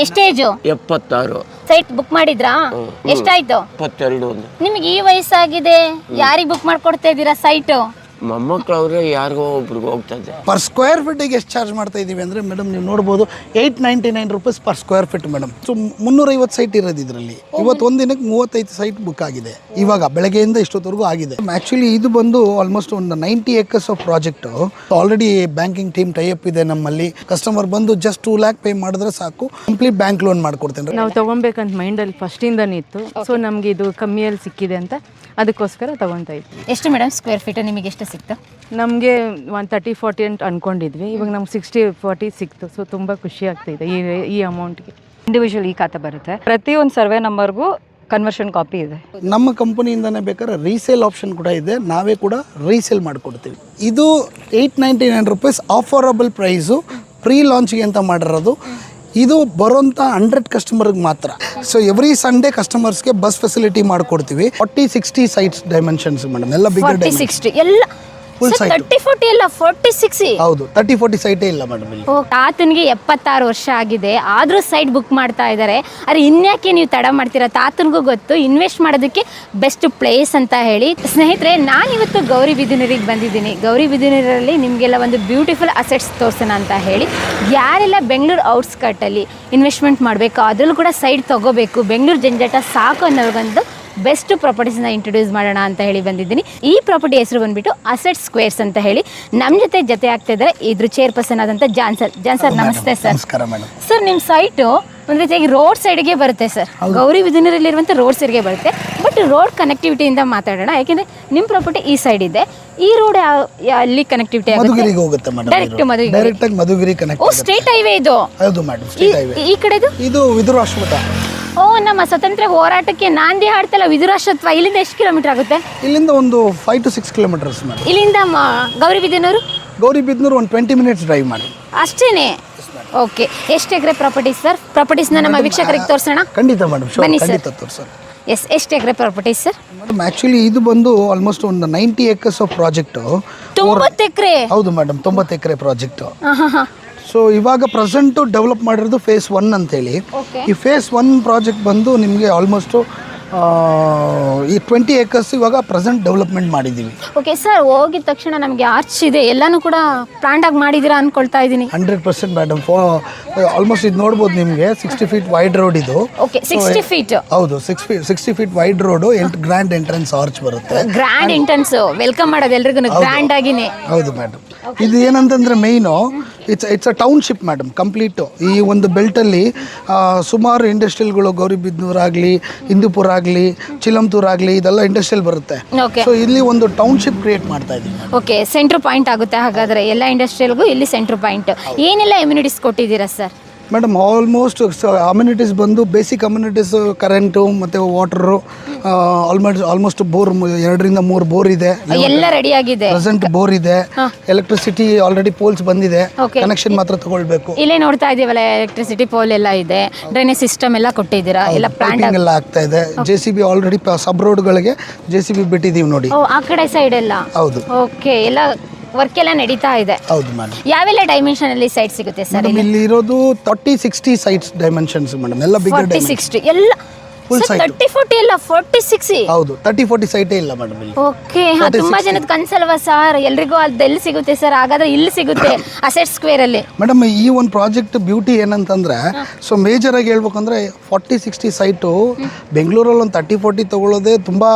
ಎಷ್ಟೇಜು? 76. Site book ಮಾಡಿದ್ರಾ? ಎಷ್ಟಾಯ್ತು? 22. ನಿಮ್ಗೆ ಈ ವಯಸ್ಸಾಗಿದೆ, ಯಾರಿಗೆ ಬುಕ್ ಮಾಡ್ಕೊಡ್ತಾ ಇದ್ದೀರಾ ಸೈಟ್? ಮೊಮ್ಮಕ್ಕಳವ್ರೆ ಯಾರಿಗೋ ಒಬ್ರಿಗೆ ಹೋಗ್ತದೆ. ಪರ್ ಸ್ಕ್ವೇರ್ ಫೀಟಿಗೆ ಎಷ್ಟು ಚಾರ್ಜ್ ಮಾಡ್ತಾ ಇದ್ದೀವಿ ಅಂದರೆ ಮೇಡಮ್ ನೀವು ನೋಡ್ಬೋದು 899 rupees per square feet madam. So 350 site ಇರೋದು ಇದರಲ್ಲಿ. ಇವತ್ತು ಒಂದು ದಿನಕ್ಕೆ 35 ಸೈಟ್ ಬುಕ್ ಆಗಿದೆ. ಇವಾಗ ಬೆಳಗ್ಗೆಯಿಂದ ಇಷ್ಟೊತ್ತವರೆಗೂ ಆಗಿದೆ. ಆ್ಯಕ್ಚುಲಿ ಇದು ಬಂದು ಆಲ್ಮೋಸ್ಟ್ ಒಂದು 90 acres of project. Already banking team tie-up ಇದೆ ನಮ್ಮಲ್ಲಿ. ಕಸ್ಟಮರ್ ಬಂದು ಜಸ್ಟ್ 2 lakh ಪೇ ಮಾಡಿದ್ರೆ ಸಾಕು, ಕಂಪ್ಲೀಟ್ ಬ್ಯಾಂಕ್ ಲೋನ್ ಮಾಡ್ಕೊಡ್ತೇನೆ. ನಾವು ತಗೊಬೇಕಂತ ಮೈಂಡಲ್ಲಿ ಫಸ್ಟಿಂದನೇ ಇತ್ತು. ಸೊ ನಮಗೆ ಇದು ಕಮ್ಮಿಯಲ್ಲಿ ಸಿಕ್ಕಿದೆ ಅಂತ ಅದಕ್ಕೋಸ್ಕರ ತಗೊತಾ ಇದ್ವಿ. ಎಷ್ಟು ಮೇಡಮ್ ಸ್ಕ್ವೇರ್ ಫೀಟ್ ನಿಮಗೆ ಎಷ್ಟು ಸಿಕ್ತು? ನಮಗೆ 130-40 ಅಂತ ಅನ್ಕೊಂಡಿದ್ವಿ. ಇವಾಗ ನಮ್ಗೆ 60-40 ಸಿಕ್ತು. ಸೊ ತುಂಬ ಖುಷಿ ಆಗ್ತಿದೆ ಈ ಅಮೌಂಟ್ಗೆ. ಇಂಡಿವಿಜುವಲ್ ಈ ಖಾತೆ ಬರುತ್ತೆ. ಪ್ರತಿಯೊಂದು ಸರ್ವೆ ನಂಬರ್ಗೂ ಕನ್ವರ್ಷನ್ ಕಾಪಿ ಇದೆ. ನಮ್ಮ ಕಂಪನಿಯಿಂದನೇ ಬೇಕಾದ್ರೆ ರೀಸೇಲ್ ಆಪ್ಷನ್ ಕೂಡ ಇದೆ, ನಾವೇ ಕೂಡ ರೀಸೇಲ್ ಮಾಡಿಕೊಡ್ತೀವಿ. ಇದು 899 ರೂಪೀಸ್ ಆಫರಬಲ್ ಪ್ರೈಸು, ಪ್ರೀ ಲಾಂಚ್ಗೆ ಅಂತ ಮಾಡಿರೋದು. ಇದು ಬರೋಂಥ 100 ಕಸ್ಟಮರ್ಗೆ ಮಾತ್ರ. ಸೊ ಎವ್ರಿ ಸಂಡೇ ಕಸ್ಟಮರ್ಸ್ಗೆ ಬಸ್ ಫೆಸಿಲಿಟಿ ಮಾಡಿಕೊಡ್ತೀವಿ. 40-60 ಸೈಟ್ಸ್ ಡೈಮೆನ್ಷನ್ಸ್ ಮೇಡಮ್, ಎಲ್ಲ ಬಿಗ್ 40-60 ಎಲ್ಲ ಫುಲ್ ಸೈಟ್. 30-40 ಎಲ್ಲ 40-60. ಹೌದು, 30-40 ಸೈಟೇ ಇಲ್ಲ ಮೇಡಮ್ ಇಲ್ಲಿ. ತಾತನಿಗೆ 76 ವರ್ಷ ಆಗಿದೆ, ಆದರೂ ಸೈಟ್ ಬುಕ್ ಮಾಡ್ತಾ ಇದ್ದಾರೆ. ಅರೆ ಇನ್ಯಾಕೆ ನೀವು ತಡ ಮಾಡ್ತೀರಾ? ತಾತನಿಗೂ ಗೊತ್ತು ಇನ್ವೆಸ್ಟ್ ಮಾಡೋದಕ್ಕೆ ಬೆಸ್ಟ್ ಪ್ಲೇಸ್ ಅಂತ ಹೇಳಿ. ಸ್ನೇಹಿತರೆ, ನಾನಿವತ್ತು ಗೌರಿಬಿದನೂರಿಗೆ ಬಂದಿದ್ದೀನಿ. ಗೌರಿಬಿದನೂರಲ್ಲಿ ನಿಮಗೆಲ್ಲ ಒಂದು ಬ್ಯೂಟಿಫುಲ್ ಅಸೆಟ್ಸ್ ತೋರಿಸೋಣ ಅಂತ ಹೇಳಿ. ಯಾರೆಲ್ಲ ಬೆಂಗಳೂರು ಔಟ್ಸ್ಕರ್ಟಲ್ಲಿ ಇನ್ವೆಸ್ಟ್ಮೆಂಟ್ ಮಾಡಬೇಕು, ಅದರಲ್ಲೂ ಕೂಡ ಸೈಟ್ ತೊಗೋಬೇಕು, ಬೆಂಗಳೂರು ಜಂಜಾಟ ಸಾಕು ಅನ್ನೋರ್ಗೊಂದು ಬೆಸ್ಟ್ ಪ್ರಾಪರ್ಟೀಸ್ನ ಇಂಟ್ರೊಡ್ಯೂಸ್ ಮಾಡೋಣ ಅಂತ ಹೇಳಿ ಬಂದಿದ್ದೀನಿ. ಈ ಪ್ರಾಪರ್ಟಿ ಹೆಸರು ಬಂದುಬಿಟ್ಟು ಅಸೆಟ್ ಸ್ಕ್ವೇರ್ಸ್ ಅಂತ ಹೇಳಿ. ನಮ್ಮ ಜೊತೆ ಆಗ್ತಾ ಇದ್ದಾರೆ ಇದ್ರ ಚೇರ್ಪರ್ಸನ್ ಆದಂಥ ಜಾನ್ ಸರ್. ನಮಸ್ತೆ ಸರ್. ನಮಸ್ಕಾರ ಮೇಡಮ್. ಸರ್, ನಿಮ್ಮ ಸೈಟು ಒಂದು ರೀತಿಯಾಗಿ ರೋಡ್ ಸೈಡ್ಗೆ ಬರುತ್ತೆ ಸರ್. ಗೌರಿಬಿದನೂರಲ್ಲಿರುವಂಥ ರೋಡ್ ಸೈಡ್ಗೆ ಬರುತ್ತೆ. ಬಟ್ ರೋಡ್ ಕನೆಕ್ಟಿವಿಟಿಯಿಂದ ಮಾತಾಡೋಣ, ಯಾಕೆಂದರೆ ನಿಮ್ಮ ಪ್ರಾಪರ್ಟಿ ಈ ಸೈಡ್ ಇದೆ. ಈ ರೋಡ್ ಅಲ್ಲಿ ಕನೆಕ್ಟಿವಿಟಿ ಮಧುಗಿರಿಗೆ ಹೋಗುತ್ತೆ ಮೇಡಮ್. ಡೈರೆಕ್ಟ್ ಆಗಿ ಮಧುಗಿರಿ ಕನೆಕ್ಟ್. ಓ, ಸ್ಟ್ರೇಟ್ ಹೈವೇ ಇದು? ಹೌದು ಮೇಡಮ್, ಸ್ಟ್ರೇಟ್ ಹೈವೇ. ಈ ಕಡೆದು ಇದು ವಿದುರಾಶ್ವತ್ಥ. ಓ, ನಮ್ಮ ಸ್ವತಂತ್ರ ಹೋರಾಟಕ್ಕೆ ನಾಂದಿ ಹಾಡ್ತಲ್ಲ ವಿದುರಾಶ್ವತ್ಥ. ಇಲ್ಲಿಂದ ಎಷ್ಟು ಕಿಲೋಮೀಟರ್ ಆಗುತ್ತೆ? ಇಲ್ಲಿಂದ ಒಂದು 5 to 6 ಕಿಲೋಮೀಟರ್ಸ್ ಮೇಡಮ್. ಇಲ್ಲಿಂದ ಗೌರಿಬಿದನೂರು ಒಂದು 20 minutes ಡ್ರೈವ್ ಮಾಡಿ ಅಷ್ಟೇನೆ. ಓಕೆ, ಎಷ್ಟು ಎಕರೆ ಪ್ರಾಪರ್ಟೀಸ್ ಸರ್? ಪ್ರಾಪರ್ಟೀಸ್ನ ನಮ್ಮ ವೀಕ್ಷಕರಿಗೆ ತೋರಿಸೋಣ. ಖಂಡಿತ ಮೇಡಮ್, ಬನ್ನಿ ಸರ್. ಖಂಡಿತ ತೋರಿಸೋಣ. ಎಸ್, ಎಷ್ಟು ಎಕರೆ ಪ್ರಾಪರ್ಟೀಸ್ ಸರ್? ಮೇಡಮ್ ಆ್ಯಕ್ಚುಲಿ ಇದು ಬಂದು ಆಲ್ಮೋಸ್ಟ್ ಒಂದು 90 acres ಆಫ್ ಪ್ರಾಜೆಕ್ಟು. 90 ಎಕರೆ? ಹೌದು ಮೇಡಮ್, 90 ಎಕರೆ ಪ್ರಾಜೆಕ್ಟು. ಹಾಂ. ಸೊ ಇವಾಗ ಪ್ರೆಸೆಂಟು ಡೆವಲಪ್ ಮಾಡಿರೋದು ಫೇಸ್ 1 ಅಂತೇಳಿ. ಈ ಫೇಸ್ 1 ಪ್ರಾಜೆಕ್ಟ್ ಬಂದು ನಿಮಗೆ ಆಲ್ಮೋಸ್ಟು ಈ 20 acres ಇವಾಗ ಪ್ರೆಸೆಂಟ್ ಡೆವಲಪ್ಮೆಂಟ್ ಮಾಡಿದ್ದೀವಿ. ಓಕೆ ಸರ್, ಹೋಗಿದ ತಕ್ಷಣ ನಮಗೆ ಆರ್ಚ್ ಇದೆ, ಎಲ್ಲನೂ ಕೂಡ ಪ್ಲಾಂಡಾಗಿ ಮಾಡಿದ್ದೀರಾ ಅನ್ಕೊಳ್ತಾ ಇದ್ದೀನಿ. 100% ಮೇಡಮ್. ಆಲ್ಮೋಸ್ಟ್ ಇದು ನೋಡ್ಬೋದು ನಿಮಗೆ 60 feet ವೈಡ್ ರೋಡ್ ಇದು. Okay, 60 feet. ಹೌದು, 60 feet wide road, grand entrance arch ಬರುತ್ತೆ. ಗ್ರ್ಯಾಂಡ್ ಎಂಟ್ರೆನ್ಸ್ ವೆಲ್ಕಮ್ ಮಾಡೋದು ಎಲ್ರಿಗೂ ಗ್ರ್ಯಾಂಡ್ ಆಗಿನೇ. ಹೌದು ಮೇಡಮ್. ಇದು ಏನಂತಂದ್ರೆ main it's a township madam, complete. ಈ ಒಂದು ಬೆಲ್ಟಲ್ಲಿ ಸುಮಾರು ಇಂಡಸ್ಟ್ರಿಯಲ್ಗಳು, ಗೌರಿಬಿದನೂರು ಆಗಲಿ, ಹಿಂದೂಪುರ ಆಗಲಿ, ಚಿಲಂತೂರು ಆಗಲಿ, ಇದೆಲ್ಲ ಇಂಡಸ್ಟ್ರಿಯಲ್ ಬರುತ್ತೆ. ಸೊ ಇಲ್ಲಿ ಒಂದು ಟೌನ್ಶಿಪ್ ಕ್ರಿಯೇಟ್ ಮಾಡ್ತಾ ಇದ್ದೀವಿ. ಓಕೆ, ಸೆಂಟ್ರ್ ಪಾಯಿಂಟ್ ಆಗುತ್ತೆ ಹಾಗಾದರೆ ಎಲ್ಲ ಇಂಡಸ್ಟ್ರಿಯಲ್ಗೂ ಇಲ್ಲಿ ಸೆಂಟ್ರ್ ಪಾಯಿಂಟ್. ಏನೆಲ್ಲ ಅಮ್ಯುನಿಟೀಸ್ ಕೊಟ್ಟಿದ್ದೀರಾ ಸರ್? ಮೇಡಮ್ ಆಲ್ಮೋಸ್ಟ್ ಅಮ್ಯುನಿಟೀಸ್ ಬಂದು ಬೇಸಿಕ್ ಅಮ್ಯುನಿಟೀಸ್, ಕರೆಂಟು ಮತ್ತು ವಾಟರು, ಆಲ್ಮೋಸ್ಟ್ ಬೋರ್ 2-3 ಬೋರ್ ಇದೆ. ಎಲ್ಲ ರೆಡಿ ಆಗಿದೆ. ಪ್ರೆಸೆಂಟ್ ಬೋರ್ ಇದೆ. ಎಲೆಕ್ಟ್ರಿಸಿಟಿ ಆಲ್ರೆಡಿ ಪೋಲ್ಸ್ ಬಂದಿದೆ, ಕನೆಕ್ಷನ್ ಮಾತ್ರ ತಗೊಳ್ಬೇಕು. ಇಲ್ಲೇ ನೋಡ್ತಾ ಇದೀವಲ್ಲ, ಎಲೆಕ್ಟ್ರಿಸಿಟಿ ಪೋಲ್ ಎಲ್ಲ ಇದೆ, ಡ್ರೈನೇಜ್ ಸಿಸ್ಟಮ್ ಎಲ್ಲ ಕೊಟ್ಟಿದ್ದೀರಾ, ಎಲ್ಲ ಪ್ಲಾಂಟ್ ಎಲ್ಲ ಆಗ್ತಾ ಇದೆ. JCB ಆಲ್ರೆಡಿ ಸಬ್ ರೋಡ್ಗಳಿಗೆ JCB ಬಿಟ್ಟಿದ್ದೀವಿ ನೋಡಿ. ಆ ಕಡೆ ಸೈಡ್ ಎಲ್ಲ. ಹೌದು. ಓಕೆ, ಎಲ್ಲ ವರ್ಕ್ ಎಲ್ಲ ನಡೀತಾ ಇದೆ. ಹೌದು ಮೇಡಮ್. ಯಾವೆಲ್ಲ ಡೈಮೆನ್ಷನ್ ಅಲ್ಲಿ ಸೈಟ್ ಸಿಗುತ್ತೆ ಸರ್? ಇಲ್ಲಿ ಇರೋದು 30-60 ಸೈಟ್ಸ್ ಡೈಮೆನ್ಷನ್ಸ್ ಮೇಡಮ್, ಎಲ್ಲ ಬಿಗ್ 40-60 ಎಲ್ಲ ಫುಲ್ ಸೈಟ್. 30-40 ಎಲ್ಲ 40-60? ಹೌದು, 30-40 ಸೈಟೇ ಇಲ್ಲ ಮೇಡಮ್ ಇಲ್ಲಿ. ಓಕೆ, ತುಂಬಾ ಜನದ ಕನ್ಸಲ್ವಾ ಸರ್? ಎಲ್ರಿಗೂ ಅದು ಎಲ್ಲಿ ಸಿಗುತ್ತೆ ಸರ್? ಹಾಗಾದ್ರೆ ಇಲ್ಲಿ ಸಿಗುತ್ತೆ ಅಸೆಟ್ ಸ್ಕ್ವೇರ್ ಅಲ್ಲಿ. ಮೇಡಮ್ ಈ ಒಂದು ಪ್ರಾಜೆಕ್ಟ್ ಬ್ಯೂಟಿ ಏನಂತಂದ್ರೆ, ಸೊ ಮೇಜರ್ ಆಗಿ ಹೇಳ್ಬೇಕಂದ್ರೆ 40-60 ಸೈಟು ಬೆಂಗಳೂರಲ್ಲಿ ಒಂದು 30-40 ತಗೊಳ್ಳೋದೇ ತುಂಬಾ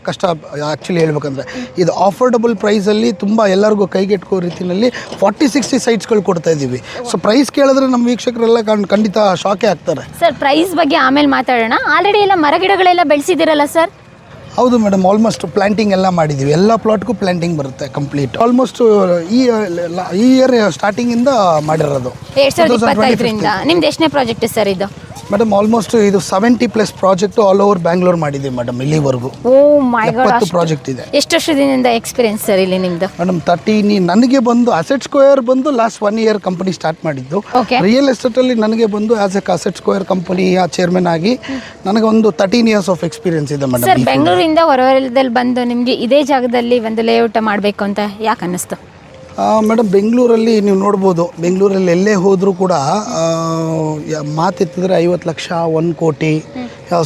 ಕಷ್ಟ ಆ್ಯಕ್ಚುಲಿ ಹೇಳ್ಬೇಕಂದ್ರೆ. ಇದು ಆಫರ್ಡಬಲ್ ಪ್ರೈಸಲ್ಲಿ ತುಂಬ ಎಲ್ಲರಿಗೂ ಕೈಗೆಟ್ಕೋ ರೀತಿಯಲ್ಲಿ 40-60 ಸೈಟ್ಸ್ಗಳು ಕೊಡ್ತಾ ಇದ್ದೀವಿ. ಸೊ ಪ್ರೈಸ್ ಕೇಳಿದ್ರೆ ನಮ್ಮ ವೀಕ್ಷಕರೆಲ್ಲ ಖಂಡಿತ ಶಾಕೇ ಆಗ್ತಾರೆ. ಸರ್, ಪ್ರೈಸ್ ಬಗ್ಗೆ ಆಮೇಲೆ ಮಾತಾಡೋಣ. ಆಲ್ರೆಡಿ ಎಲ್ಲ ಮರಗಿಡಗಳೆಲ್ಲ ಬೆಳೆಸಿದಿರಲ್ಲ ಸರ್? ಹೌದು ಮೇಡಮ್, ಆಲ್ಮೋಸ್ಟ್ ಪ್ಲಾಂಟಿಂಗ್ ಎಲ್ಲ ಮಾಡಿದ್ದೀವಿ. ಎಲ್ಲ ಪ್ಲಾಟ್ಗೂ ಪ್ಲಾಂಟಿಂಗ್ ಬರುತ್ತೆ ಕಂಪ್ಲೀಟ್. ಆಲ್ಮೋಸ್ಟ್ ಈ ಇಯರ್ ಸ್ಟಾರ್ಟಿಂಗ್ ಇಂದ ಮಾಡಿರೋದು. 2025ರಿಂದ. ನಿಮ್ದು ಎಷ್ಟನೇ ಪ್ರಾಜೆಕ್ಟ್ ಸರ್ ಇದು? ಮೇಡಮ್ ಆಲ್ಮೋಸ್ಟ್ ಇದು 70+ ಪ್ರಾಜೆಕ್ಟ್ ಆಲ್ ಓವರ್ ಬ್ಯಾಂಗ್ಳೂರ್ ಮಾಡಿದ್ದೀವಿ ಮೇಡಮ್ ಇಲ್ಲಿವರೆಗೂ. ಓ ಮೈ ಗಾಡ್, 70 ಪ್ರಾಜೆಕ್ಟ್ ಇದೆ. ಎಷ್ಟು ವರ್ಷದಿಂದ ಎಕ್ಸ್ಪೀರಿಯನ್ಸ್ ಸರ್ ಇಲ್ಲಿ ನಿಮ್ದು? ಮೇಡಮ್ 30. ನನಗೆ ಬಂದು ಅಸೆಟ್ ಸ್ಕ್ವೇರ್ ಬಂದು ಲಾಸ್ಟ್ 1 year ಕಂಪನಿ ಸ್ಟಾರ್ಟ್ ಮಾಡಿದ್ದು. ರಿಯಲ್ ಎಸ್ಟೇಟ್ ಅಲ್ಲಿ ನನಗೆ ಬಂದು as A asset square company chairman ಆಗಿ ನನಗೆ ಒಂದು 13 years ಆಫ್ ಎಕ್ಸ್ಪೀರಿಯನ್ಸ್ ಇದೆ ಮೇಡಮ್. ಸರ್, ಬೆಂಗಳೂರಿಂದ ಹೊರವಲಯದಲ್ಲಿ ಬಂದು ನಿಮಗೆ ಇದೇ ಜಾಗದಲ್ಲಿ ಒಂದು ಲೇಔಟ್ ಮಾಡಬೇಕು ಅಂತ ಯಾಕೆ ಅನ್ನಿಸ್ತು? ಮೇಡಮ್ ಬೆಂಗಳೂರಲ್ಲಿ ನೀವು ನೋಡ್ಬೋದು, ಬೆಂಗಳೂರಲ್ಲಿ ಎಲ್ಲೇ ಹೋದರೂ ಕೂಡ ಮಾತೆತ್ತಿದ್ರೆ 50 ಲಕ್ಷ 1 ಕೋಟಿ.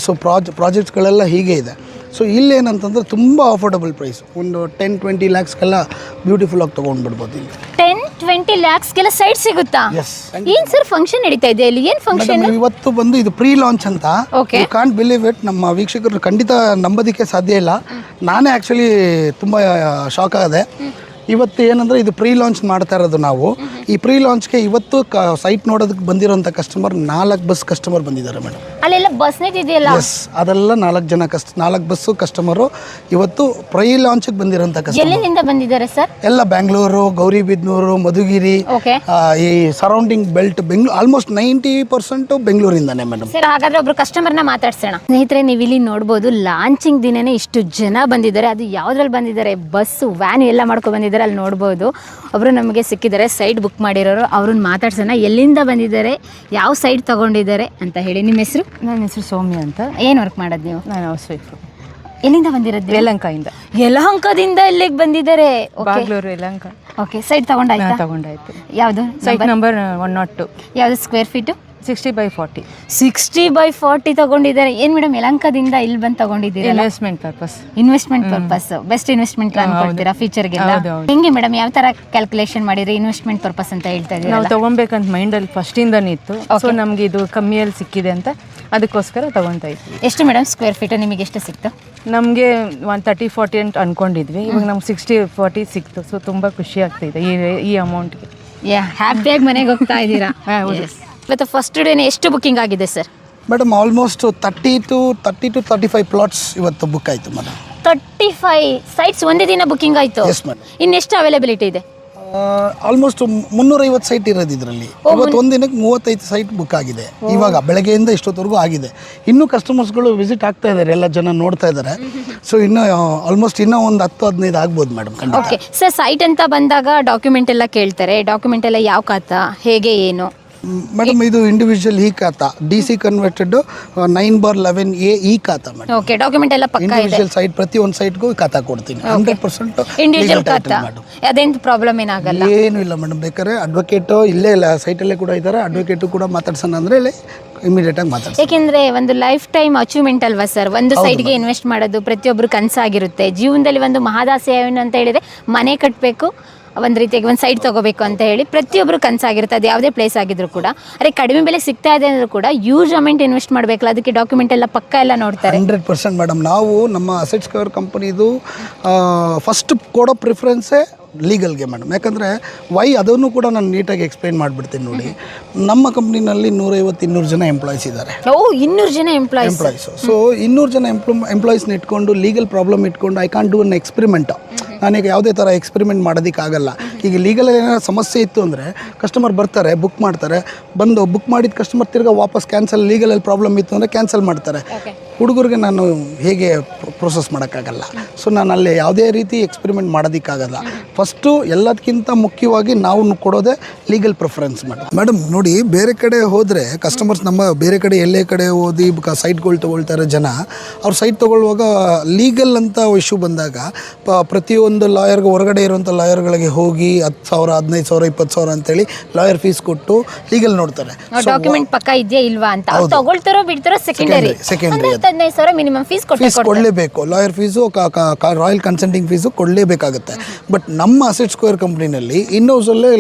ಸೊ ಪ್ರಾಜೆಕ್ಟ್ಸ್ಗಳೆಲ್ಲ ಹೀಗೆ ಇದೆ. ಸೊ ಇಲ್ಲೇನಂತಂದರೆ ತುಂಬ ಅಫೋರ್ಡಬಲ್ ಪ್ರೈಸ್, ಒಂದು 10-20 ಲ್ಯಾಕ್ಸ್ಗೆಲ್ಲ ಬ್ಯೂಟಿಫುಲ್ ಆಗಿ ತೊಗೊಂಡ್ಬಿಡ್ಬೋದು ಇಲ್ಲಿ. 10-20 ಲ್ಯಾಕ್ಸ್ಗೆಲ್ಲ ಸೈಟ್ ಸಿಗುತ್ತಾ? ಎಸ್. ಏನ್ ಸರ್ ಫಂಕ್ಷನ್ ನಡೀತಾ ಇದೆ ಇಲ್ಲಿ? ಏನ್ ಫಂಕ್ಷನ್? ಇವತ್ತು ಬಂದು ಇದು ಪ್ರೀ ಲಾಂಚ್ ಅಂತ. Okay. You can't believe it. ನಮ್ಮ ವೀಕ್ಷಕರು ಖಂಡಿತ ನಂಬೋದಕ್ಕೆ ಸಾಧ್ಯ ಇಲ್ಲ. ನಾನೇ ಆ್ಯಕ್ಚುಲಿ ತುಂಬ ಶಾಕ್ ಆಗಿದೆ. ಇವತ್ತು ಏನಂದರೆ ಇದು ಪ್ರೀ ಲಾಂಚ್ ಮಾಡ್ತಾ ಇರೋದು ನಾವು. ಈ ಪ್ರೀ ಲಾಂಚ್ಗೆ ಇವತ್ತು ಸೈಟ್ ನೋಡೋದಕ್ಕೆ ಬಂದಿರೋಂಥ ಕಸ್ಟಮರ್ 4 ಬಸ್ ಕಸ್ಟಮರ್ ಬಂದಿದ್ದಾರೆ ಮೇಡಮ್. ಅಲ್ಲೆಲ್ಲ ಬಸ್ ಇದೆಯಲ್ಲ? ಎಸ್, ಅದೆಲ್ಲ 4 ಬಸ್ಸು ಕಸ್ಟಮರು ಇವತ್ತು ಪ್ರೀ ಲಾಂಚ್ಗೆ ಬಂದಿರೋಂಥ ಕಸ್ಟಮರ್. ಎಲ್ಲಿಂದ ಬಂದಿದ್ದಾರೆ ಸರ್? ಎಲ್ಲ ಬೆಂಗಳೂರು, ಗೌರಿಬಿದನೂರು, ಮಧುಗಿರಿ, ಓಕೆ, ಈ ಸರೌಂಡಿಂಗ್ ಬೆಲ್ಟ್, ಬೆಂಗಳೂರು ಆಲ್ಮೋಸ್ಟ್ 90% ಬೆಂಗಳೂರಿಂದಾನೆ ಮೇಡಮ್. ಸರ್ ಹಾಗಾದ್ರೆ ಒಬ್ರು ಕಸ್ಟಮರ್ನ ಮಾತಾಡ್ಸೋಣ. ಸ್ನೇಹಿತರೆ, ನೀವು ಇಲ್ಲಿ ನೋಡ್ಬೋದು ಲಾಂಚಿಂಗ್ ದಿನನೇ ಇಷ್ಟು ಜನ ಬಂದಿದ್ದಾರೆ. ಅದು ಯಾವ್ದ್ರಲ್ಲಿ ಬಂದಿದ್ದಾರೆ? ಬಸ್ಸು, ವ್ಯಾನ್ ಎಲ್ಲ ಮಾಡ್ಕೊಂಡು ಬಂದಿದ್ದಾರೆ. ಅಲ್ಲಿ ನೋಡ್ಬೋದು ಒಬ್ರು ನಮಗೆ ಸಿಕ್ಕಿದ್ದಾರೆ, ಸೈಟ್ ಬುಕ್ ಮಾಡಿರೋರು. ಅವ್ರನ್ನ ಮಾತಾಡ್ಸೋಣ. ಎಲ್ಲಿಂದ ಬಂದಿದ್ದಾರೆ, ಯಾವ ಸೈಟ್ ತಗೊಂಡಿದ್ದಾರೆ ಅಂತ ಹೇಳಿ. ನಿಮ್ಮ ಹೆಸರು? ನನ್ನ ಹೆಸರು ಸೌಮ್ಯ ಅಂತ. ಏನು ವರ್ಕ್ ಮಾಡೋದು ನೀವು? ನಾನು ಹೌಸ್ ವೈಫು. ಎಲ್ಲಿಂದ ಬಂದಿರೋದು? ಯಲಹಂಕದಿಂದ. ಯಲಹಂಕದಿಂದ ಇಲ್ಲಿಗೆ ಬಂದಿದ್ದಾರೆ. ಬಾಗ್ಲೂರು ಯಲಹಂಕ. ಓಕೆ, ಸೈಟ್ ತಗೊಂಡಾಯ್ತಾ? ತಗೊಂಡಾಯ್ತು. ಯಾವುದು ಸೈಟ್ ನಂಬರ್ 102. ಯಾವುದು ಸ್ಕ್ವೇರ್ ಫೀಟು? 60/40. 60/40 ತಗೊಂಡಿದ್ದಾರೆ. ಏನು ಮೇಡಮ್, ಯಲಹಂಕದಿಂದ ಇಲ್ಲಿ ಬಂದು ತಗೊಂಡಿದ್ದೀರಾ? Investment purpose. Investment purpose. Best investment plan ಕೊಡ್ತೀರಾ ಫೀಚರ್ಗೆಲ್ಲ? ಹೆಂಗೆ ಮೇಡಮ್, ಯಾವ ತರ ಕ್ಯಾಲ್ಕುಲೇಷನ್ ಮಾಡಿರಿ ಇನ್ವೆಸ್ಟ್ಮೆಂಟ್ ಪರ್ಪಸ್ ಅಂತ ಹೇಳ್ತಾ ಇದ್ದೀರಾ? ನಾವು ತಗೊಬೇಕಂತ ಮೈಂಡಲ್ಲಿ ಫಸ್ಟಿಂದನೇ ಇತ್ತು. ಸೊ ನಮಗೆ ಇದು ಕಮ್ಮಿಯಲ್ಲಿ ಸಿಕ್ಕಿದೆ ಅಂತ ಅದಕ್ಕೋಸ್ಕರ ತಗೊತಾ ಇದ್ವಿ. ಎಷ್ಟು ಮೇಡಮ್ ಸ್ಕ್ವೇರ್ ಫೀಟ್ ನಿಮಗೆ ಎಷ್ಟು ಸಿಕ್ತು? ನಮಗೆ 130-40 ಅಂತ ಅನ್ಕೊಂಡಿದ್ವಿ. ಇವಾಗ ನಮ್ಗೆ 60-40 ಸಿಕ್ತು. ಸೊ ತುಂಬ ಖುಷಿ ಆಗ್ತಿದೆ ಈ ಅಮೌಂಟ್ಗೆ. ಹ್ಯಾಪಿಯಾಗಿ ಮನೆಗೆ ಹೋಗ್ತಾ ಇದ್ದೀರಾ? ಇವತ್ತು ಫಸ್ಟ್ ಡೇನೇ ಎಷ್ಟು ಬುಕ್ಕಿಂಗ್ ಆಗಿದೆ sir? Madam almost 30 to 35 plots ಇವತ್ತು ಬುಕ್ ಆಯಿತು ಮೇಡಮ್. 35 ಸೈಟ್ಸ್ ಒಂದೇ ದಿನ ಬುಕ್ಕಿಂಗ್ ಆಯಿತು? Yes madam. ಇನ್ನೆಷ್ಟು ಅವೈಲಬಿಲಿಟಿ ಇದೆ? ಆಲ್ಮೋಸ್ಟ್ 350 ಸೈಟ್ ಇರೋದು ಇದರಲ್ಲಿ. ಇವತ್ತು ಒಂದಿನಕ್ಕೆ 35 ಸೈಟ್ ಬುಕ್ ಆಗಿದೆ. ಇವಾಗ ಬೆಳಗ್ಗೆಯಿಂದ ಇಷ್ಟೊತ್ತವರೆಗೂ ಆಗಿದೆ. ಇನ್ನೂ ಕಸ್ಟಮರ್ಸ್ಗಳು ವಿಸಿಟ್ ಆಗ್ತಾ ಇದ್ದಾರೆ, ಎಲ್ಲ ಜನ ನೋಡ್ತಾ ಇದ್ದಾರೆ. ಸೊ ಇನ್ನೂ ಆಲ್ಮೋಸ್ಟ್ ಇನ್ನೂ ಒಂದು 10-15 ಆಗ್ಬೋದು ಮೇಡಮ್. ಓಕೆ ಸರ್, ಸೈಟ್ ಅಂತ ಬಂದಾಗ ಡಾಕ್ಯುಮೆಂಟ್ ಎಲ್ಲ ಕೇಳ್ತಾರೆ. ಡಾಕ್ಯುಮೆಂಟ್ ಎಲ್ಲ ಯಾವ ಖಾತಾ, ಹೇಗೆ, ಏನು? ಮೇಡಮ್ ಇದು ಇಂಡಿವಿಜುವಲ್ ಈ ಖಾತಾ, DC ಕನ್ವರ್ಟೆಡ್ 9/11A ಈ ಖಾತಾ ಮೇಡಮ್. ಓಕೆ, ಡಾಕ್ಯುಮೆಂಟ್ ಎಲ್ಲ ಪಕ್ಕಾ ಇದೆ? ಇಂಡಿವಿಜುವಲ್ ಸೈಟ್ ಪ್ರತಿ ಒಂದು ಸೈಟ್ಗೂ ಖಾತಾ ಕೊಡ್ತೀನಿ. 100% ಇಂಡಿವಿಜುವಲ್ ಖಾತಾ, ಅದೇನು ಪ್ರಾಬ್ಲಮ್ ಏನಾಗಲ್ಲ? ಏನೂ ಇಲ್ಲ ಮೇಡಮ್. ಬೇಕಾದ್ರೆ ಅಡ್ವೊಕೇಟು ಇಲ್ಲೇ ಇಲ್ಲ ಸೈಟಲ್ಲೇ ಕೂಡ ಇದ್ದಾರೆ. ಅಡ್ವೊಕೇಟು ಕೂಡ ಮಾತಾಡ್ಸೋಣ ಅಂದರೆ ಇಲ್ಲಿ ಇಮಿಡಿಯೇಟ್ ಆಗಿ ಮಾತಾಡ್ತಾರೆ. ಯಾಕೆಂದ್ರೆ ಒಂದು ಲೈಫ್ ಟೈಮ್ ಅಚೀವ್ಮೆಂಟ್ ಅಲ್ವಾ ಸರ್, ಒಂದು ಸೈಡ್ಗೆ ಇನ್ವೆಸ್ಟ್ ಮಾಡೋದು ಪ್ರತಿಯೊಬ್ಬರು ಕನಸಾಗಿರುತ್ತೆ. ಜೀವನದಲ್ಲಿ ಒಂದು ಮಹದಾಸೆ ಏನು ಅಂತ ಹೇಳಿದ್ರೆ ಮನೆ ಕಟ್ಟಬೇಕು, ಒಂದು ರೀತಿಯಾಗಿ ಒಂದು ಸೈಡ್ ತೊಗೋಬೇಕು ಅಂತ ಹೇಳಿ ಪ್ರತಿಯೊಬ್ಬರು ಕನಸಾಗಿರುತ್ತೆ. ಅದು ಯಾವುದೇ ಪ್ಲೇಸ್ ಆಗಿದ್ರು ಕೂಡ. ಅರೆ ಕಡಿಮೆ ಬೆಲೆ ಸಿಗ್ತಾ ಇದೆ ಅಂದರೂ ಕೂಡ ಯೂಸ್ ಅಮೌಂಟ್ ಇನ್ವೆಸ್ಟ್ ಮಾಡಬೇಕಲ್ಲ, ಅದಕ್ಕೆ ಡಾಕ್ಯುಮೆಂಟ್ ಎಲ್ಲ ಪಕ್ಕ ಎಲ್ಲ ನೋಡ್ತಾರೆ. 100% ಮೇಡಮ್. ನಾವು ನಮ್ಮ ಅಸೆಟ್ ಸ್ಕ್ವೇರ್ ಕಂಪನಿದು ಫಸ್ಟ್ ಕೊಡೋ ಪ್ರಿಫರೆನ್ಸೇ ಲೀಗಲ್ಗೆ ಮೇಡಮ್. ಯಾಕಂದರೆ ಅದನ್ನು ಕೂಡ ನಾನು ನೀಟಾಗಿ ಎಕ್ಸ್ಪ್ಲೈನ್ ಮಾಡಿಬಿಡ್ತೀನಿ ನೋಡಿ. ನಮ್ಮ ಕಂಪ್ನಿನಲ್ಲಿ 150-200 ಜನ ಎಂಪ್ಲಾಯೀಸ್ ಇದ್ದಾರೆ. 200 ಜನ ಎಂಪ್ಲಾಯೀಸು. ಸೊ 200 ಜನ ಎಂಪ್ಲಾಯೀಸ್ನ ಇಟ್ಕೊಂಡು ಲೀಗಲ್ ಪ್ರಾಬ್ಲಮ್ ಇಟ್ಕೊಂಡು I can't do an experiment. ನಾನೀಗ ಯಾವುದೇ ಥರ ಎಕ್ಸ್ಪೆರಿಮೆಂಟ್ ಮಾಡೋದಕ್ಕಾಗಲ್ಲ. ಈಗ ಲೀಗಲ್ ಏನಾದ್ರು ಸಮಸ್ಯೆ ಇತ್ತು ಅಂದರೆ ಕಸ್ಟಮರ್ ಬರ್ತಾರೆ, ಬುಕ್ ಮಾಡ್ತಾರೆ, ಬಂದು ಬುಕ್ ಮಾಡಿದ ಕಸ್ಟಮರ್ ತಿರ್ಗಾ ವಾಪಸ್ ಕ್ಯಾನ್ಸಲ್, ಲೀಗಲಲ್ಲಿ ಪ್ರಾಬ್ಲಮ್ ಇತ್ತು ಅಂದರೆ ಕ್ಯಾನ್ಸಲ್ ಮಾಡ್ತಾರೆ. ಹುಡುಗರಿಗೆ ನಾನು ಹೇಗೆ ಪ್ರೊಸೆಸ್ ಮಾಡೋಕ್ಕಾಗಲ್ಲ. ಸೊ ನಾನು ಅಲ್ಲಿ ಯಾವುದೇ ರೀತಿ ಎಕ್ಸ್ಪೆರಿಮೆಂಟ್ ಮಾಡೋದಕ್ಕಾಗಲ್ಲ. ಫಸ್ಟು ಎಲ್ಲದಕ್ಕಿಂತ ಮುಖ್ಯವಾಗಿ ನಾವು ಕೊಡೋದೇ ಲೀಗಲ್ ಪ್ರಿಫರೆನ್ಸ್ ಮೇಡಮ್. ನೋಡಿ, ಬೇರೆ ಕಡೆ ಹೋದರೆ ಕಸ್ಟಮರ್ಸ್ ನಮ್ಮ ಬೇರೆ ಕಡೆ ಎಲ್ಲೇ ಕಡೆ ಓದಿ ಸೈಟ್ಗಳು ತೊಗೊಳ್ತಾರೆ ಜನ. ಅವ್ರು ಸೈಟ್ ತೊಗೊಳ್ಳುವಾಗ ಲೀಗಲ್ ಅಂತ ಇಶ್ಯೂ ಬಂದಾಗ ಪ್ರತಿಯೊಂದು ಲಾಯರ್ಗೆ ಹೊರಗಡೆ ಇರುವಂಥ ಲಾಯರ್ಗಳಿಗೆ ಹೋಗಿ 10,000, 15,000, 20,000 ಅಂತೇಳಿ ಲಾಯರ್ ಫೀಸ್ ಕೊಟ್ಟು ಲೀಗಲ್ ನೋಡ್ತಾರೆ. ಡಾಕ್ಯುಮೆಂಟ್ ಪಕ್ಕ ಇದೆಯಾ ಇಲ್ವಾ ಅಂತ. ತಗೊಳ್ತಾರೋ ಬಿಡ್ತಾರೋ ಸೆಕೆಂಡರಿ. 15,000 ಮಿನಿಮಮ್ ಫೀಸ್ ಕೊಡಲೇಬೇಕು. Lawyer fees, royal consulting fees ಕೊಡಲೇಬೇಕಾಗುತ್ತೆ. ಬಟ್ ನಮ್ಮ ಅಸೆಟ್ ಸ್ಕ್ವೇರ್ ಕಂಪ್ನಿನಲ್ಲಿ ಇನ್ನೊಂದ್ಸಲೇ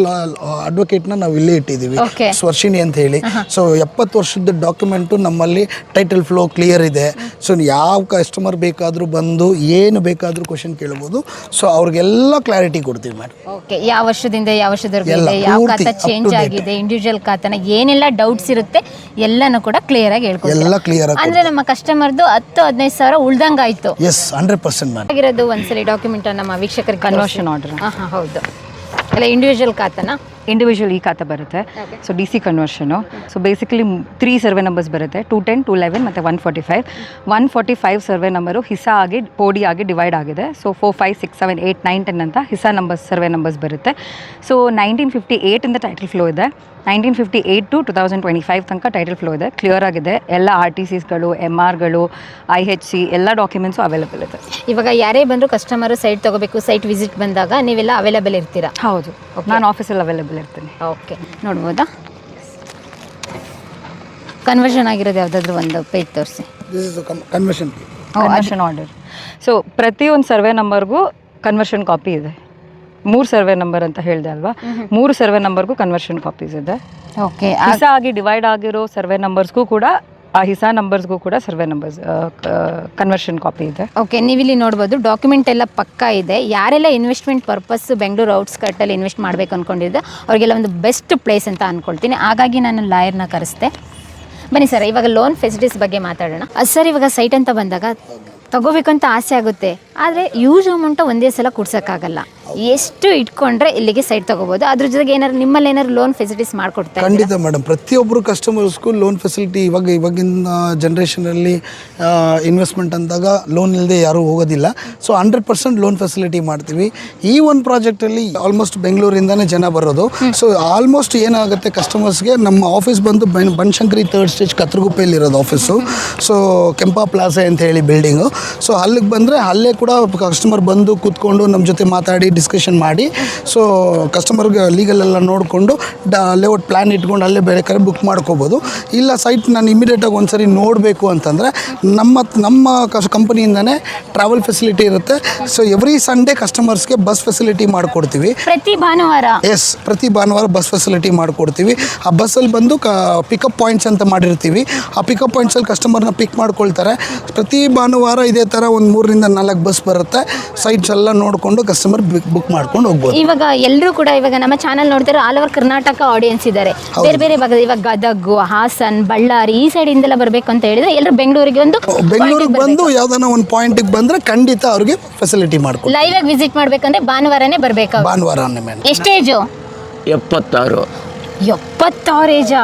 ಅಡ್ವೊಕೇಟ್ನ ನಾವು ಇಲ್ಲೇ ಇಟ್ಟಿದ್ದೀವಿ, ಸ್ವರ್ಷಿಣಿ ಅಂತ ಹೇಳಿ. ಸೊ 70 ವರ್ಷದ ಡಾಕ್ಯುಮೆಂಟು ನಮ್ಮಲ್ಲಿ ಟೈಟಲ್ ಫ್ಲೋ ಕ್ಲಿಯರ್ ಇದೆ. ಸೊ ಯಾವ ಕಸ್ಟಮರ್ ಬೇಕಾದರೂ ಬಂದು ಏನು ಬೇಕಾದರೂ ಕ್ವಶನ್ ಕೇಳ್ಬೋದು. ಸೊ ಅವ್ರಿಗೆಲ್ಲ ಕ್ಲಾರಿಟಿ ಕೊಡ್ತೀವಿ ಮೇಡಮ್. ಓಕೆ, ಯಾವ ವರ್ಷದಿಂದ ಯಾವ ವರ್ಷದವರೆಗೂ ಇದೆ, ಯಾವ ಖಾತಾ ಚೇಂಜ್ ಆಗಿದೆ, ಇಂಡಿವಿಜುವಲ್ ಖಾತಾನ ಏನೆಲ್ಲ ಡೌಟ್ಸ್ ಇರುತ್ತೆ ಎಲ್ಲನೂ ಕೂಡ ಕ್ಲಿಯರ್ ಆಗಿ ಹೇಳ್ಕೊಡ್ತೀವಿ. ಎಲ್ಲ ಕ್ಲಿಯರ್ ಆಗಿ ಅಂದ್ರೆ ನಮ್ಮ ಕಸ್ಟಮರ್ದು 10-15 ಸಾವಿರ ಉಳ್ದಂಗಾಯ್ತು. S, 100% ma'am. ಆಗಿರೋದು ಒಂದ್ಸಲಿ ಡಾಕ್ಯುಮೆಂಟ್ ನಮ್ಮ ವೀಕ್ಷಕರಿಗೆ ಕನ್ವರ್ಷನ್ ಆರ್ಡರ್. ಹೌದು, ಎಲ್ಲ ಇಂಡಿವಿಜುವಲ್ ಖಾತಾನ ಇಂಡಿವಿಜುವಲ್ ಈ ಖಾತೆ ಬರುತ್ತೆ. So DC conversion. So basically 3 survey numbers ಬರುತ್ತೆ, 210, 211 ಮತ್ತು 145. 145 ಸರ್ವೆ ನಂಬರು ಹಿಸ್ಸಾ ಆಗಿ ಪೋಡಿ ಆಗಿ ಡಿವೈಡ್ ಆಗಿದೆ. ಸೊ 4, 5, 6, 7, 8, 9, 10 ಅಂತ ಹಿಸ್ಸಾ ನಂಬರ್ಸ್ ಸರ್ವೆ ನಂಬರ್ಸ್ ಬರುತ್ತೆ. ಸೊ 1958 ಇಂದ ಟೈಟಲ್ ಫ್ಲೋ ಇದೆ. 1958 to 2025 ತನಕ ಟೈಟಲ್ ಫ್ಲೋ ಇದೆ. ಕ್ಲಿಯರ್ ಆಗಿದೆ. ಎಲ್ಲ RTCsಗಳು, MRಗಳು, IHC ಎಲ್ಲ ಡಾಕ್ಯುಮೆಂಟ್ಸು ಅವೈಲೇಬಲ್ ಇದೆ. ಇವಾಗ ಯಾರೇ ಬಂದರೂ ಕಸ್ಟಮರು ಸೈಟ್ ತೊಗೋಬೇಕು, ಸೈಟ್ ವಿಸಿಟ್ ಬಂದಾಗ ನೀವೆಲ್ಲ ಅವೈಲೇಬಲ್ ಇರ್ತೀರಾ? ಹೌದು, ನಾನು ಆಫೀಸಲ್ಲಿ ಅವೈಲೇಬಲ್ ಇರ್ತೀನಿ. ಓಕೆ, ನೋಡ್ಬೋದಾ? ಕನ್ವರ್ಷನ್ ಆಗಿರೋದು ಯಾವುದಾದ್ರೂ ಒಂದು ಪೇಜ್ ತೋರಿಸಿ. This is conversion order. So ಪ್ರತಿಯೊಂದು ಸರ್ವೆ ನಂಬರ್ಗೂ ಕನ್ವರ್ಷನ್ ಕಾಪಿ ಇದೆ. 3 ಸರ್ವೆ ನಂಬರ್ ಅಂತ ಹೇಳಿದೆ ಅಲ್ವಾ, 3 ಸರ್ವೆ ನಂಬರ್ಗೂ ಕನ್ವರ್ಷನ್ ಕಾಪೀಸ್ ಇದೆ. ಓಕೆ, ಹಿಸ್ಸಾ ಆಗಿ ಡಿವೈಡ್ ಆಗಿರೋ ಸರ್ವೆ ನಂಬರ್ಸ್ಗೂ ಕೂಡ, ಆ ಹಿಸ್ಸಾ ನಂಬರ್ಸ್ಗೂ ಕೂಡ ಸರ್ವೆ ನಂಬರ್ಸ್ ಕನ್ವರ್ಷನ್ ಕಾಪಿ ಇದೆ. ಓಕೆ, ನೀವಿಲ್ಲಿ ನೋಡ್ಬೋದು ಡಾಕ್ಯುಮೆಂಟ್ ಎಲ್ಲ ಪಕ್ಕಾ ಇದೆ. ಯಾರೆಲ್ಲ ಇನ್ವೆಸ್ಟ್ಮೆಂಟ್ ಪರ್ಪಸ್ ಬೆಂಗಳೂರು ಔಟ್ಸ್ಕರ್ಟಲ್ಲಿ ಇನ್ವೆಸ್ಟ್ ಮಾಡಬೇಕು ಅಂದ್ಕೊಂಡಿದ್ದೆ ಅವ್ರಿಗೆಲ್ಲ ಒಂದು ಬೆಸ್ಟ್ ಪ್ಲೇಸ್ ಅಂತ ಅಂದ್ಕೊಳ್ತೀನಿ. ಹಾಗಾಗಿ ನಾನು ಲಾಯರ್ನ ಕರೆಸ್ದೆ. ಬನ್ನಿ ಸರ್, ಇವಾಗ ಲೋನ್ ಫೆಸಿಲಿಟೀಸ್ ಬಗ್ಗೆ ಮಾತಾಡೋಣ. ಸರ್, ಇವಾಗ ಸೈಟ್ ಅಂತ ಬಂದಾಗ ತಗೋಬೇಕಂತ ಆಸೆ ಆಗುತ್ತೆ, ಆದರೆ ಯೂಸ್ ಅಮೌಂಟ ಒಂದೇ ಸಲ ಕೊಡ್ಸೋಕ್ಕಾಗಲ್ಲ. ಎಷ್ಟು ಇಟ್ಕೊಂಡ್ರೆ ಇಲ್ಲಿಗೆ ಸೈಟ್ ತಗೋಬೋದು? ಅದ್ರ ಜೊತೆಗೆ ಏನಾದ್ರು ನಿಮ್ಮಲ್ಲಿ ಏನಾದ್ರು ಲೋನ್ ಫೆಸಿಲಿಟೀಸ್ ಮಾಡಿಕೊಡ್ತಾರೆ? ಖಂಡಿತ ಮೇಡಮ್, ಪ್ರತಿಯೊಬ್ಬರು ಕಸ್ಟಮರ್ಸ್ಗೂ ಲೋನ್ ಫೆಸಿಲಿಟಿ ಇವಾಗಿನ ಜನ್ರೇಷನಲ್ಲಿ ಇನ್ವೆಸ್ಟ್ಮೆಂಟ್ ಅಂದಾಗ ಲೋನ್ ಇಲ್ಲದೆ ಯಾರೂ ಹೋಗೋದಿಲ್ಲ. ಸೊ 100% ಲೋನ್ ಫೆಸಿಲಿಟಿ ಮಾಡ್ತೀವಿ. ಈ ಒಂದು ಪ್ರಾಜೆಕ್ಟಲ್ಲಿ ಆಲ್ಮೋಸ್ಟ್ ಬೆಂಗಳೂರಿಂದನೇ ಜನ ಬರೋದು. ಸೊ ಆಲ್ಮೋಸ್ಟ್ ಏನಾಗುತ್ತೆ ಕಸ್ಟಮರ್ಸ್ಗೆ, ನಮ್ಮ ಆಫೀಸ್ ಬಂದು ಬನಶಂಕರಿ 3rd ಸ್ಟೇಜ್ ಕತ್ರಗುಪ್ಪೆಯಲ್ಲಿರೋದು ಆಫೀಸು. ಸೊ ಕೆಂಪಾ ಪ್ಲಾಸಾ ಅಂತ ಹೇಳಿ ಬಿಲ್ಡಿಂಗು. ಸೊ ಅಲ್ಲಿಗೆ ಬಂದರೆ ಅಲ್ಲೇ ಕೂಡ ಕಸ್ಟಮರ್ ಬಂದು ಕೂತ್ಕೊಂಡು ನಮ್ಮ ಜೊತೆ ಮಾತಾಡಿ ಡಿಸ್ಕಷನ್ ಮಾಡಿ, ಸೊ ಕಸ್ಟಮರ್ಗೆ ಲೀಗಲ್ ಎಲ್ಲ ನೋಡಿಕೊಂಡು ಲೇಔಟ್ ಪ್ಲ್ಯಾನ್ ಇಟ್ಕೊಂಡು ಅಲ್ಲೇ ಬೇಕಾದ್ರೆ ಬುಕ್ ಮಾಡ್ಕೋಬೋದು. ಇಲ್ಲ ಸೈಟ್ ನಾನು ಇಮಿಡಿಯೇಟಾಗಿ ಒಂದ್ಸರಿ ನೋಡಬೇಕು ಅಂತಂದರೆ ನಮ್ಮ ಕಂಪನಿಯಿಂದನೇ ಟ್ರಾವೆಲ್ ಫೆಸಿಲಿಟಿ ಇರುತ್ತೆ. ಸೊ ಎವ್ರಿ ಸಂಡೇ ಕಸ್ಟಮರ್ಸ್ಗೆ ಬಸ್ ಫೆಸಿಲಿಟಿ ಮಾಡಿಕೊಡ್ತೀವಿ. ಪ್ರತಿ ಭಾನುವಾರ? ಎಸ್, ಪ್ರತಿ ಭಾನುವಾರ ಬಸ್ ಫೆಸಿಲಿಟಿ ಮಾಡಿಕೊಡ್ತೀವಿ. ಆ ಬಸ್ಸಲ್ಲಿ ಬಂದು ಪಿಕಪ್ ಪಾಯಿಂಟ್ಸ್ ಅಂತ ಮಾಡಿರ್ತೀವಿ. ಆ ಪಿಕಪ್ ಪಾಯಿಂಟ್ಸಲ್ಲಿ ಕಸ್ಟಮರ್ನ ಪಿಕ್ ಮಾಡ್ಕೊಳ್ತಾರೆ. ಪ್ರತಿ ಭಾನುವಾರ ಇದೇ ಥರ ಒಂದು 3 ರಿಂದ 4 ಬಸ್ ಬರುತ್ತೆ. ಸೈಟ್ಸ್ ಎಲ್ಲ ನೋಡಿಕೊಂಡು ಕಸ್ಟಮರ್ ಬುಕ್ ಮಾಡ್ಕೊಂಡು ಹೋಗ್ಬೋದು. ಇವಾಗ ಎಲ್ಲರೂ ಕೂಡ ಇವಾಗ ನಮ್ಮ ಚಾನಲ್ ನೋಡ್ತಾರೆ, ಆಲ್ ಓವರ್ ಕರ್ನಾಟಕ ಆಡಿಯನ್ಸ್ ಇದ್ದಾರೆ, ಬೇರೆ ಬೇರೆ ಭಾಗದ, ಇವಾಗ ಗದಗು, ಹಾಸನ್, ಬಳ್ಳಾರಿ ಈ ಸೈಡ್ ಇಂದೆಲ್ಲ ಬರಬೇಕು ಅಂತ ಹೇಳಿದ್ರೆ ಎಲ್ಲರೂ ಬೆಂಗಳೂರಿಗೆ ಬಂದು ಯಾವ್ದಾನ ಒಂದು ಪಾಯಿಂಟಿಗೆ ಬಂದ್ರೆ ಖಂಡಿತ ಅವ್ರಿಗೆ ಫೆಸಿಲಿಟಿ ಮಾಡ್ಕೊಂಡು ಲೈವ್ ಆಗಿ ವಿಸಿಟ್ ಮಾಡ್ಬೇಕಂದ್ರೆ ಭಾನುವಾರನೇ ಬರ್ಬೇಕು. ಭಾನುವಾರನೇ ಮೇಡಮ್. ಎಷ್ಟು ಏಜು? 76. 76 ಏಜಾ?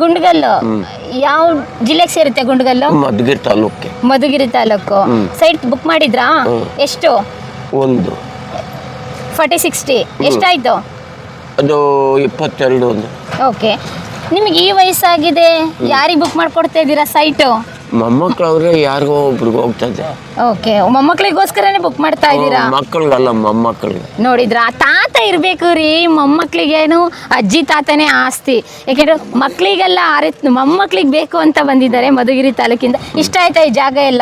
ಗುಂಡ್ಗಲ್ಲು ಯಾವ ಜಿಲ್ಲೆಗೆ ಸೇರುತ್ತೆ? ಗುಂಡ್ಗಲ್ಲು ಮಧುಗಿರಿ ತಾಲೂಕೆ. ಮಧುಗಿರಿ ತಾಲೂಕು. ಸೈಟ್ ಬುಕ್ ಮಾಡಿದ್ರಾ? ಎಷ್ಟು? 1 40-60 ಎಷ್ಟಾಯ್ತು? ಅದು 22. ಓಕೆ, ನಿಮಗೆ ಈ ವಯಸ್ಸಾಗಿದೆ, ಯಾರಿಗೆ ಬುಕ್ ಮಾಡ್ಕೊಡ್ತಾ ಇದ್ದೀರಾ ಸೈಟು? ಮೊಮ್ಮಕ್ಕಳವ್ರೆ ಯಾರಿಗೋ ಒಬ್ರಿಗೆ ಹೋಗ್ತದೆ. ಓಕೆ, ಮೊಮ್ಮಕ್ಳಿಗೋಸ್ಕರನೇ ಬುಕ್ ಮಾಡ್ತಾ ಇದ್ದೀರಾ? ಮಕ್ಕಳಿಗಲ್ಲ, ಮೊಮ್ಮಕ್ಕಳಿಗೆ. ನೋಡಿದ್ರಾ, ತಾತ ಇರಬೇಕು ರೀ. ಮೊಮ್ಮಕ್ಳಿಗೇನು ಅಜ್ಜಿ ತಾತನೇ ಆಸ್ತಿ. ಯಾಕೆಂದ್ರೆ ಮಕ್ಕಳಿಗೆಲ್ಲ ಮೊಮ್ಮಕ್ಳಿಗೆ ಬೇಕು ಅಂತ ಬಂದಿದ್ದಾರೆ ಮಧುಗಿರಿ ತಾಲೂಕಿಂದ. ಇಷ್ಟ ಆಯ್ತಾ ಈ ಜಾಗ ಎಲ್ಲ?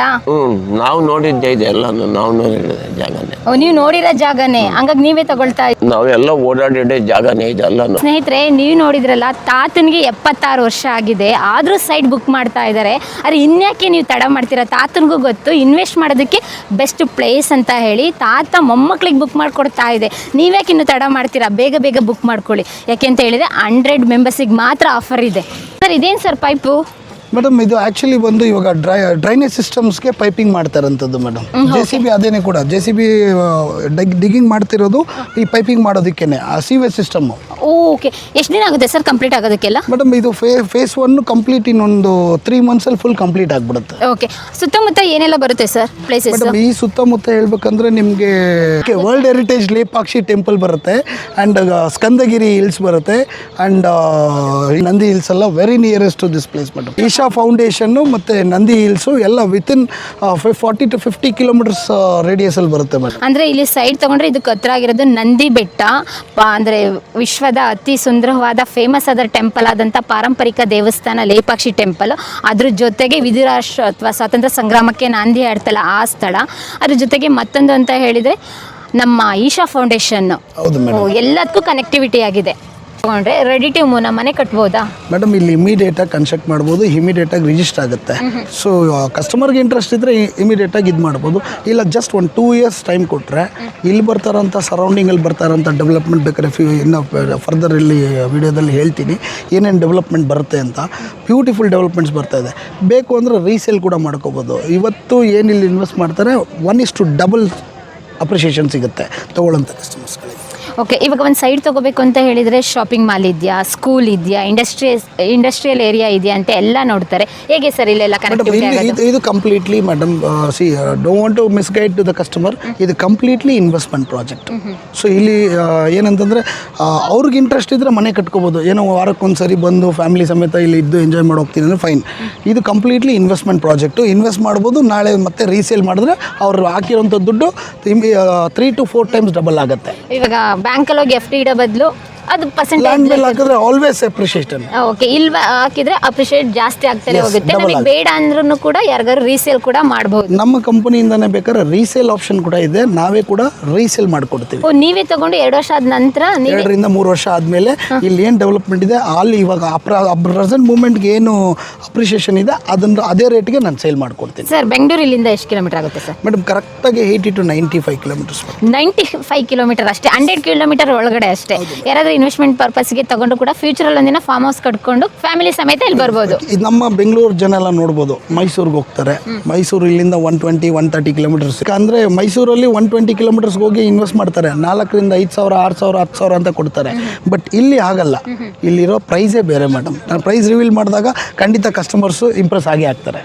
ನಾವು ನೋಡಿದ್ದೆ ಇದೆ ಎಲ್ಲ, ನಾವು ನೋಡಿದ ಜಾಗನೇ. ನೀವು ನೋಡಿರೋ ಜಾಗನೇ, ಹಂಗಾಗಿ ನೀವೇ ತಗೊಳ್ತಾ ಇದ್ದೀವಿ. ನಾವೆಲ್ಲ ಓಡಾಡಿರೋ ಜಾಗನೇ ಇದೆಲ್ಲ. ಸ್ನೇಹಿತರೆ, ನೀವು ನೋಡಿದ್ರಲ್ಲ, ತಾತನಿಗೆ 76 ವರ್ಷ ಆಗಿದೆ, ಆದರೂ ಸೈಟ್ ಬುಕ್ ಮಾಡ್ತಾ ಇದ್ದಾರೆ. ಆದರೆ ಇನ್ಯಾಕೆ ನೀವು ತಡ ಮಾಡ್ತೀರಾ? ತಾತನಿಗೂ ಗೊತ್ತು ಇನ್ವೆಸ್ಟ್ ಮಾಡೋದಕ್ಕೆ ಬೆಸ್ಟ್ ಪ್ಲೇಸ್ ಅಂತ ಹೇಳಿ ತಾತ ಮೊಮ್ಮಕ್ಳಿಗೆ ಬುಕ್ ಮಾಡಿಕೊಡ್ತಾ ಇದೆ. ನೀವ್ಯಾಕೆ ಇನ್ನು ತಡ ಮಾಡ್ತೀರಾ? ಬೇಗ ಬೇಗ ಬುಕ್ ಮಾಡ್ಕೊಳ್ಳಿ. ಯಾಕೆ ಅಂತ ಹೇಳಿದರೆ 100 ಮೆಂಬರ್ಸಿಗೆ ಮಾತ್ರ ಆಫರ್ ಇದೆ. ಸರ್, ಇದೇನು ಸರ್ ಪೈಪು? ಮೇಡಮ್, ಇದು ಆ್ಯಕ್ಚುಲಿ ಬಂದು ಇವಾಗ ಡ್ರೈನೇಜ್ ಸಿಸ್ಟಮ್ಸ್ಗೆ ಪೈಪಿಂಗ್ ಮಾಡ್ತಾರಂಥದ್ದು ಮೇಡಮ್. JCB ಅದೇನೇ ಕೂಡ, JCB ಡಿಗ್ಗಿಂಗ್ ಮಾಡ್ತಿರೋದು ಈ ಪೈಪಿಂಗ್ ಮಾಡೋದಕ್ಕೇನೆ, ಆ ಸೀವೇಜ್ ಸಿಸ್ಟಮ್ಮು. ಓಕೆ, ಎಷ್ಟು ದಿನ ಆಗುತ್ತೆ ಸರ್ ಕಂಪ್ಲೀಟ್ ಆಗೋದಕ್ಕೆಲ್ಲ? ಮೇಡಮ್, ಇದು ಫೇಸ್ 1 ಕಂಪ್ಲೀಟ್ ಇನ್ನೊಂದು 3 ಮಂತ್ಸಲ್ಲಿ ಫುಲ್ ಕಂಪ್ಲೀಟ್ ಆಗಿಬಿಡುತ್ತೆ. ಓಕೆ, ಸುತ್ತಮುತ್ತ ಏನೆಲ್ಲ ಬರುತ್ತೆ ಸರ್ ಪ್ಲೇಸಸ್? ಮೇಡಮ್, ಈ ಸುತ್ತಮುತ್ತ ಹೇಳ್ಬೇಕಂದ್ರೆ ನಿಮಗೆ ವರ್ಲ್ಡ್ ಹೆರಿಟೇಜ್ ಲೇಪಾಕ್ಷಿ ಟೆಂಪಲ್ ಬರುತ್ತೆ, ಆ್ಯಂಡ್ ಸ್ಕಂದಗಿರಿ ಹಿಲ್ಸ್ ಬರುತ್ತೆ, ಆ್ಯಂಡ್ ನಂದಿ ಹಿಲ್ಸ್ ಎಲ್ಲ very nearest to this place madam. Isha foundation ಮತ್ತು ನಂದಿ ಹಿಲ್ಸು ಎಲ್ಲ ವಿತಿನ್ 40 to 50 ಕಿಲೋಮೀಟರ್ಸ್ ರೇಡಿಯಸಲ್ಲಿ ಬರುತ್ತೆ ಮೇಡಮ್. ಅಂದರೆ ಇಲ್ಲಿ ಸೈಡ್ ತೊಗೊಂಡ್ರೆ ಇದಕ್ಕೆ ಹತ್ರ ಆಗಿರೋದು ನಂದಿ ಬೆಟ್ಟ, ಅಂದರೆ ವಿಶ್ವದ ಅತಿ ಸುಂದರವಾದ ಫೇಮಸ್ ಆದ ಟೆಂಪಲ್ ಆದಂಥ ಪಾರಂಪರಿಕ ದೇವಸ್ಥಾನ ಲೇಪಾಕ್ಷಿ ಟೆಂಪಲ್. ಅದ್ರ ಜೊತೆಗೆ ವಿಧಿರಾಷ್ಟ್ರ ಅಥವಾ ಸ್ವಾತಂತ್ರ್ಯ ಸಂಗ್ರಾಮಕ್ಕೆ ನಾಂದಿ ಆಡ್ತಲ್ಲ ಆ ಸ್ಥಳ. ಅದ್ರ ಜೊತೆಗೆ ಮತ್ತೊಂದು ಅಂತ ಹೇಳಿದರೆ ನಮ್ಮ ಈಶಾ ಫೌಂಡೇಶನ್. ಹೌದು ಮೇಡಮ್, ಎಲ್ಲದಕ್ಕೂ ಕನೆಕ್ಟಿವಿಟಿ ಆಗಿದೆ. ತಗೊಂಡ್ರೆ ರೆಡಿ ಟು ಮೂವ್ ಮನೆ ಕಟ್ಬೋದಾ ಮೇಡಮ್? ಇಲ್ಲಿ ಇಮಿಡಿಯೇಟಾಗಿ ಕನ್ಸ್ಟ್ರಕ್ಟ್ ಮಾಡ್ಬೋದು, ಇಮಿಡಿಯೇಟಾಗಿ ರಿಜಿಸ್ಟರ್ ಆಗುತ್ತೆ. ಸೊ ಕಸ್ಟಮರ್ಗೆ ಇಂಟ್ರೆಸ್ಟ್ ಇದ್ದರೆ ಇಮಿಡಿಯೇಟಾಗಿ ಇದು ಮಾಡ್ಬೋದು. ಇಲ್ಲ ಜಸ್ಟ್ 1-2 ಇಯರ್ಸ್ ಟೈಮ್ ಕೊಟ್ಟರೆ ಇಲ್ಲಿ ಬರ್ತಾರಂಥ ಸರೌಂಡಿಂಗಲ್ಲಿ ಬರ್ತಾರಂಥ ಡೆವಲಪ್ಮೆಂಟ್ ಬೇಕಾದ್ರೆ ಇನ್ನು ಫರ್ದರ್ ಇಲ್ಲಿ ವಿಡಿಯೋದಲ್ಲಿ ಹೇಳ್ತೀನಿ ಏನೇನು ಡೆವಲಪ್ಮೆಂಟ್ ಬರುತ್ತೆ ಅಂತ. ಬ್ಯೂಟಿಫುಲ್ ಡೆವಲಪ್ಮೆಂಟ್ಸ್ ಬರ್ತಾ ಇದೆ. ಬೇಕು ಅಂದರೆ ರೀಸೇಲ್ ಕೂಡ ಮಾಡ್ಕೋಬೋದು. ಇವತ್ತು ಏನು ಇಲ್ಲಿ ಇನ್ವೆಸ್ಟ್ ಮಾಡ್ತಾರೆ 1:2 ಅಪ್ರಿಷಿಯೇಷನ್ ಸಿಗುತ್ತೆ ತೊಗೊಳ್ಳೋಂಥ ಕಸ್ಟಮರ್ಸ್ಗಳಿಗೆ. ಓಕೆ, ಇವಾಗ ಒಂದು ಸೈಡ್ ತೊಗೋಬೇಕು ಅಂತ ಹೇಳಿದರೆ ಶಾಪಿಂಗ್ ಮಾಲ್ ಇದೆಯಾ, ಸ್ಕೂಲ್ ಇದೆಯಾ, ಇಂಡಸ್ಟ್ರಿಯಲ್ ಏರಿಯಾ ಇದೆಯಾ ಅಂತ ಎಲ್ಲ ನೋಡ್ತಾರೆ. ಹೇಗೆ ಸರ್ ಇಲ್ಲೆಲ್ಲ ಮೇಡಮ್ ಕನೆಕ್ಟಿವಿಟಿ ಆಗೋದು? ಇದು completely madam don't want to misguide to the customer, ಇದು ಕಂಪ್ಲೀಟ್ಲಿ ಇನ್ವೆಸ್ಟ್ಮೆಂಟ್ ಪ್ರಾಜೆಕ್ಟ್. ಸೊ ಇಲ್ಲಿ ಏನಂತಂದರೆ ಅವ್ರಿಗೆ ಇಂಟ್ರೆಸ್ಟ್ ಇದ್ದರೆ ಮನೆ ಕಟ್ಕೋಬೋದು, ಏನೋ ವಾರಕ್ಕೊಂದು ಸರಿ ಬಂದು ಫ್ಯಾಮಿಲಿ ಸಮೇತ ಇಲ್ಲಿ ಇದ್ದು ಎಂಜಾಯ್ ಮಾಡಿ ಹೋಗ್ತೀನಿ ಅಂದರೆ ಫೈನ್. ಇದು ಕಂಪ್ಲೀಟ್ಲಿ ಇನ್ವೆಸ್ಟ್ಮೆಂಟ್ ಪ್ರಾಜೆಕ್ಟು, ಇನ್ವೆಸ್ಟ್ ಮಾಡ್ಬೋದು, ನಾಳೆ ಮತ್ತೆ ರೀಸೇಲ್ ಮಾಡಿದ್ರೆ ಅವ್ರು ಹಾಕಿರೋಂಥ ದುಡ್ಡು 3 to 4 times ಡಬಲ್ ಆಗುತ್ತೆ. ಇವಾಗ ಬ್ಯಾಂಕಲ್ಲಿ ಹೋಗಿ FD ಇಡೋ ಬದಲು ಅದು ಲ್ಯಾಂಡ್ ಪರ್ಸೆಂಟೇಜ್ ಮೇಲೆ ಹಾಕಿದ್ರೆ ಆಲ್ವೇಸ್ ಅಪ್ರಿಷಿಯೇಷನ್. ಓಕೆ, ಇಲ್ವಾ ಹಾಕಿದ್ರೆ ಅಪ್ರಿಷಿಯೇಟ್ ಜಾಸ್ತಿ ಆಗ್ತಾನೆ Yes, ಹೋಗುತ್ತೆ. double ನಮಗೆ ಬೇಡ ಅಂದ್ರೂ ಕೂಡ ಯಾರಿಗಾರು ರೀಸೇಲ್ ಕೂಡ ಮಾಡಬಹುದು. ನಮ್ಮ ಕಂಪನಿಯಿಂದನೇ ಬೇಕಾದ್ರೆ ರೀಸೇಲ್ ಆಪ್ಷನ್ ಕೂಡ ಇದೆ, ನಾವೇ ಕೂಡ ರೀಸೇಲ್ ಮಾಡಿಕೊಡ್ತೀವಿ. ಓ, ನೀವೇ ತಗೊಂಡು 2 ವರ್ಷ ಆದ ನಂತರ 2 ರಿಂದ 3 ವರ್ಷ ಆದಮೇಲೆ ಇಲ್ಲಿ ಏನು ಡೆವಲಪ್ಮೆಂಟ್ ಇದೆ ಅಲ್ಲಿ ಇವಾಗ ಪ್ರೆಸೆಂಟ್ ಮೂಮೆಂಟ್ಗೆ ಏನು ಅಪ್ರಿಷಿಯೇಷನ್ ಇದೆ ಅದನ್ನು ಅದೇ ರೇಟ್ಗೆ ನಾನು ಸೇಲ್ ಮಾಡಿಕೊಡ್ತೀನಿ. ಸರ್ ಬೆಂಗಳೂರು ಇಲ್ಲಿಂದ ಎಷ್ಟು ಕಿಲೋಮೀಟರ್ ಆಗುತ್ತೆ ಸರ್? ಮೇಡಮ್ ಕರೆಕ್ಟಾಗಿ 80 to 95 ಕಿಲೋಮೀಟರ್ಸ್. 95 ಕಿಲೋಮೀಟರ್ ಅಷ್ಟೇ, 100 ಕಿಲೋಮೀಟರ್ ಒಳಗಡೆ ಅಷ್ಟೇ. ಯಾರಾದರೂ ಇನ್ವೆಸ್ಟ್ಮೆಂಟ್ ಪರ್ಪಸ್ಗೆ ತಗೊಂಡು ಕೂಡ ಫ್ಯೂಚರಲ್ಲಿ ಒಂದಿನ ಫಾರ್ಮ್ ಹೌಸ್ ಕಟ್ಕೊಂಡು ಫ್ಯಾಮಿಲಿ ಸಮೇತ ಇಲ್ಲಿ ಬರ್ಬೋದು. ಇದು ನಮ್ಮ ಬೆಂಗಳೂರು ಜನ ಎಲ್ಲ ನೋಡ್ಬೋದು, ಮೈಸೂರಿಗೆ ಹೋಗ್ತಾರೆ. ಮೈಸೂರು ಇಲ್ಲಿಂದ 120-130 ಕಿಲೋಮೀಟರ್ಸ್. ಅಂದರೆ ಮೈಸೂರಲ್ಲಿ 120 ಕಿಲೋಮೀಟರ್ಸ್ಗೆ ಹೋಗಿ ಇನ್ವೆಸ್ಟ್ ಮಾಡ್ತಾರೆ, 4 ರಿಂದ 5 ಸಾವಿರ 6 ಸಾವಿರ 10 ಸಾವಿರ ಅಂತ ಕೊಡ್ತಾರೆ. ಬಟ್ ಇಲ್ಲಿ ಆಗಲ್ಲ, ಇಲ್ಲಿರೋ ಪ್ರೈಸೇ ಬೇರೆ ಮೇಡಮ್. ನಾನು ಪ್ರೈಸ್ ರಿವೀಲ್ ಮಾಡಿದಾಗ ಖಂಡಿತ ಕಸ್ಟಮರ್ಸು ಇಂಪ್ರೆಸ್ ಆಗೇ ಆಗ್ತಾರೆ.